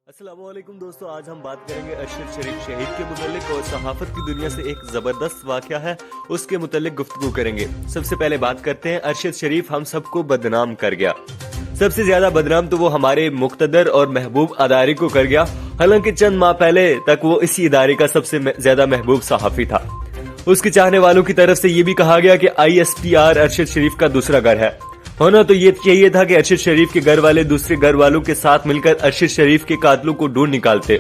अस्सलाम वालेकुम दोस्तों, आज हम बात करेंगे अरशद शरीफ शहीद के मुतल्लिक और सहाफत की दुनिया से एक जबरदस्त वाकया है उसके मुतल्लिक गुफ्तगू करेंगे। सबसे पहले बात करते हैं, अरशद शरीफ हम सबको बदनाम कर गया। सबसे ज्यादा बदनाम तो वो हमारे मुक्तदर और महबूब अदारे को कर गया। हालांकि चंद माह पहले तक वो इसी इदारे का सबसे ज्यादा महबूब सहाफी था। उसके चाहने वालों की तरफ से ये भी कहा गया कि ISPR अरशद शरीफ का दूसरा घर है। होना तो ये चाहिए था कि अरशद शरीफ के घर वाले दूसरे घर वालों के साथ मिलकर अरशद शरीफ के कातलों को ढूंढ निकालते,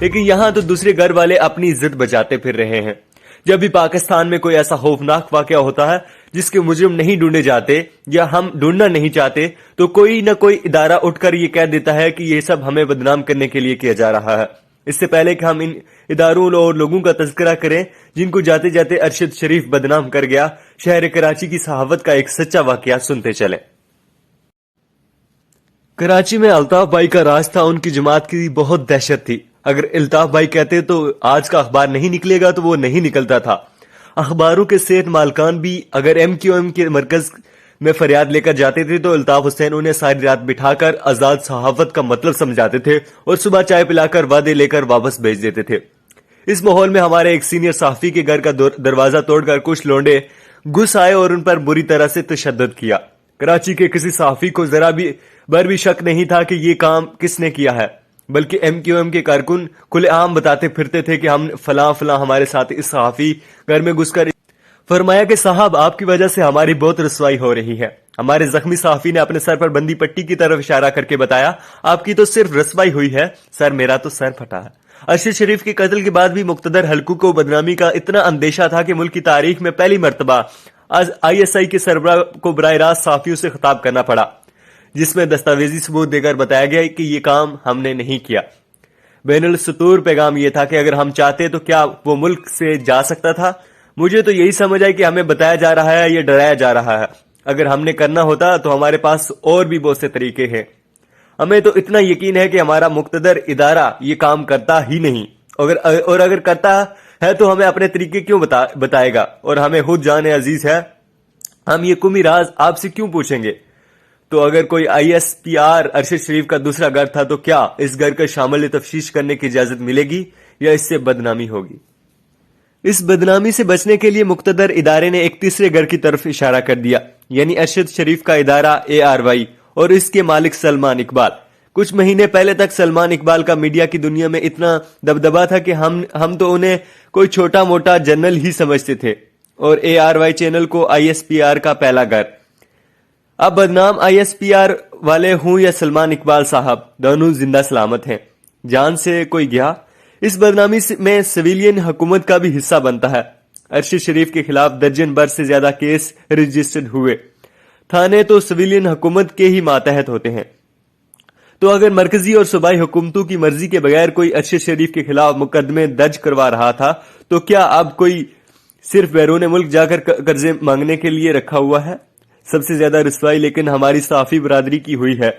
लेकिन यहाँ तो दूसरे घर वाले अपनी इज्जत बचाते फिर रहे हैं। जब भी पाकिस्तान में कोई ऐसा खौफनाक वाकया होता है जिसके मुजरिम नहीं ढूंढे जाते या हम ढूंढना नहीं चाहते, तो कोई न कोई इदारा उठकर ये कह देता है कि ये सब हमें बदनाम करने के लिए किया जा रहा है। इससे पहले कि हम इन इदारों और लोगों का तज़किरा करें जिनको जाते जाते अरशद शरीफ बदनाम कर गया, शहर कराची की सहावत का एक सच्चा वाकया सुनते चलें। कराची में अल्ताफ भाई का राज था, उनकी जमात की बहुत दहशत थी। अगर अल्ताफ भाई कहते तो आज का अखबार नहीं निकलेगा तो वो नहीं निकलता था। अखबारों के सेठ मालकान भी अगर MQM के मरकज में फरियाद लेकर जाते थे तो अल्ताफ हुसैन उन्हें सारी रात बिठाकर आजाद सहाफत का मतलब समझाते थे और सुबह चाय पिलाकर वादे लेकर वापस भेज देते थे। इस माहौल में हमारे एक सीनियर सहाफी के घर का दरवाजा तोड़कर कुछ लोंडे घुस आए और उन पर बुरी तरह से तशद्दुद किया। कराची के किसी सहाफी को जरा भी शक नहीं था कि ये काम किसने किया है, बल्कि MQM के कारकुन खुलेआम बताते फिरते थे कि हम फलां हमारे साथ इस सहाफी घर में घुसकर फरमाया कि साहब आपकी वजह से हमारी बहुत रसवाई हो रही है। हमारे जख्मी सहाफी ने अपने सर पर बंदी पट्टी की तरफ इशारा करके बताया, आपकी तो सिर्फ रसवाई हुई है सर, मेरा तो सर फटा है। अरशद शरीफ के कत्ल के बाद भी मुक्तदर हलकों को बदनामी का इतना अंदेशा था कि मुल्क की तारीख में पहली मर्तबा आज ISI के सरबराह को बराह रास्त सहाफियों से खिताब करना पड़ा, जिसमें दस्तावेजी सबूत देकर बताया गया कि ये काम हमने नहीं किया। बैनुल सतूर पैगाम ये था कि अगर हम चाहते तो क्या वो मुल्क से जा सकता था। मुझे तो यही समझ आई कि हमें बताया जा रहा है, ये डराया जा रहा है। अगर हमने करना होता तो हमारे पास और भी बहुत से तरीके हैं। हमें तो इतना यकीन है कि हमारा मुक्तदर इदारा ये काम करता ही नहीं, और अगर करता है तो हमें अपने तरीके क्यों बताएगा। और हमें खुद जाने अजीज है, हम ये कुमी राज आपसे क्यों पूछेंगे। तो अगर कोई ISPR अरशद शरीफ का दूसरा घर था तो क्या इस घर का शामिल तफ्तीश करने की इजाजत मिलेगी या इससे बदनामी होगी। इस बदनामी से बचने के लिए मुक्तदर इदारे ने एक तीसरे घर की तरफ इशारा कर दिया, यानी अरशद शरीफ का इदारा ARY और इसके मालिक सलमान इकबाल। कुछ महीने पहले तक सलमान इकबाल का मीडिया की दुनिया में इतना दबदबा था कि हम तो उन्हें कोई छोटा मोटा जर्नल ही समझते थे, और ARY चैनल को ISPR का पहला घर। अब बदनाम ISPR वाले हूं या सलमान इकबाल साहब, दोनों जिंदा सलामत हैं, जान से कोई गया। इस बदनामी में सिविलियन हुकूमत का भी हिस्सा बनता है। अरशद शरीफ के खिलाफ दर्जन भर से ज्यादा केस रजिस्टर्ड हुए। थाने तो सिविलियन हुकूमत के ही मातहत होते हैं। तो अगर मरकजी और सूबाई हुकूमतों की मर्जी के बगैर कोई अरशद शरीफ के खिलाफ मुकदमे दर्ज करवा रहा था, तो क्या अब कोई सिर्फ बैरून मुल्क जाकर कर्जे मांगने के लिए रखा हुआ है। सबसे ज्यादा रसवाई लेकिन हमारी सहाफी बरादरी की हुई है।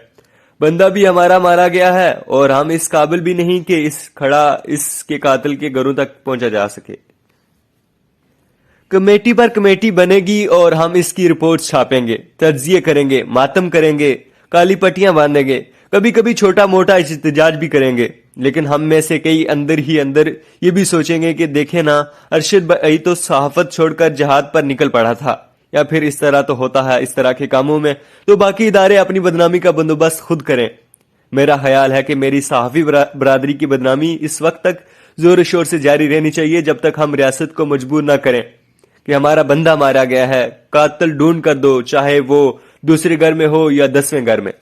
बंदा भी हमारा मारा गया है और हम इस काबिल भी नहीं कि इसके कातिल के घरों तक पहुंचा जा सके। कमेटी पर कमेटी बनेगी और हम इसकी रिपोर्ट छापेंगे, तज्जिए करेंगे, मातम करेंगे, काली पट्टियां बांधेंगे, कभी कभी छोटा मोटा इhtजाज भी करेंगे। लेकिन हम में से कई अंदर ही अंदर ये भी सोचेंगे कि देखे ना, अरशद भाई तो सहाफत छोड़कर जहाद पर निकल पड़ा था। या फिर इस तरह तो होता है इस तरह के कामों में तो बाकी इदारे अपनी बदनामी का बंदोबस्त खुद करें। मेरा ख्याल है कि मेरी सहाफी बरादरी की बदनामी इस वक्त तक जोर शोर से जारी रहनी चाहिए जब तक हम रियासत को मजबूर ना करें कि हमारा बंदा मारा गया है, कातिल ढूंढ कर दो, चाहे वो दूसरे घर में हो या 10वें घर में।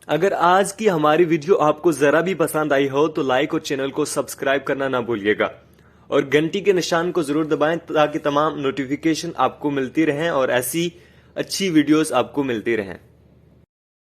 अगर आज की हमारी वीडियो आपको जरा भी पसंद आई हो तो लाइक और चैनल को सब्सक्राइब करना ना भूलिएगा, और घंटी के निशान को जरूर दबाएं ताकि तमाम नोटिफिकेशन आपको मिलती रहें और ऐसी अच्छी वीडियोस आपको मिलती रहें।